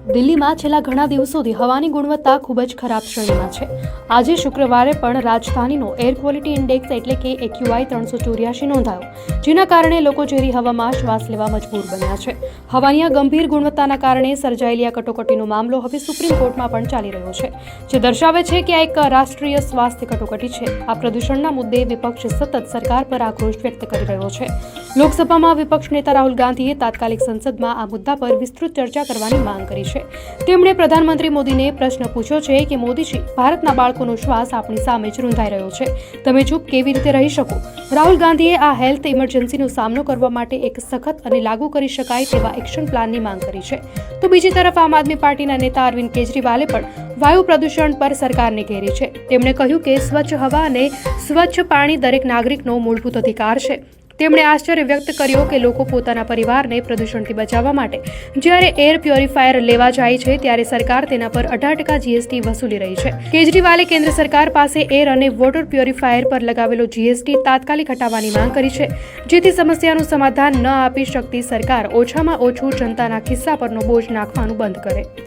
દિલ્હીમાં છેલ્લા ઘણા દિવસોથી હવાની ગુણવત્તા ખૂબ જ ખરાબ શ્રેણીમાં છે। આજે શુક્રવારે પણ રાજધાનીનો એર ક્વોલિટી ઇન્ડેક્સ એટલે કે AQI 384 નોંધાયો, જેના કારણે લોકો ઝેરી હવામાં શ્વાસ લેવા મજબૂર બન્યા છે। હવાની આ ગંભીર ગુણવત્તાના કારણે સર્જાયેલી આ કટોકટીનો મામલો હવે સુપ્રીમ કોર્ટમાં પણ ચાલી રહ્યો છે, જે દર્શાવે છે કે આ એક રાષ્ટ્રીય સ્વાસ્થ્ય કટોકટી છે। આ પ્રદૂષણના મુદ્દે વિપક્ષ સતત સરકાર પર આક્રોશ વ્યક્ત કરી રહ્યો છે। લોકસભામાં વિપક્ષ નેતા રાહુલ ગાંધીએ તાત્કાલિક સંસદમાં આ મુદ્દા પર વિસ્તૃત ચર્ચા કરવાની માંગ કરી છે। તેમણે પ્રધાનમંત્રી મોદીને પ્રશ્ન પૂછ્યો છે કે મોદીજી, ભારતના બાળકોનો શ્વાસ આપણી સામે જ રૂંધાઈ રહ્યો છે, તમે ચૂપ કેવી રીતે રહી શકો? રાહુલ ગાંધીએ આ હેલ્થ ઇમરજન્સીનો સામનો કરવા માટે એક સખત અને લાગુ કરી શકાય તેવા એક્શન પ્લાનની માંગ કરી છે। તો બીજી તરફ આમ આદમી પાર્ટીના નેતા અરવિંદ કેજરીવાલે પણ વાયુ પ્રદૂષણ પર સરકારને ઘેરી છે। તેમણે કહ્યું કે સ્વચ્છ હવા અને સ્વચ્છ પાણી દરેક નાગરિકનો મૂળભૂત અધિકાર છે। તેમણે આશ્ચર્ય વ્યક્ત કર્યો કે લોકો પોતાના પરિવારને પ્રદૂષણથી બચાવવા માટે જ્યારે એર પ્યોરિફાયર લેવા જાય છે ત્યારે સરકાર તેના પર 18% GST વસૂલી રહી છે। કેજરીવાલે કેન્દ્ર સરકાર પાસે એર અને વોટર પ્યોરિફાયર પર લગાવેલો GST તાત્કાલિક હટાવવાની માંગ કરી છે, જેથી સમસ્યાનું સમાધાન ન આપી શકતી સરકાર ઓછામાં ઓછું જનતાના ખિસ્સા પરનો બોજ નાખવાનું બંધ કરે।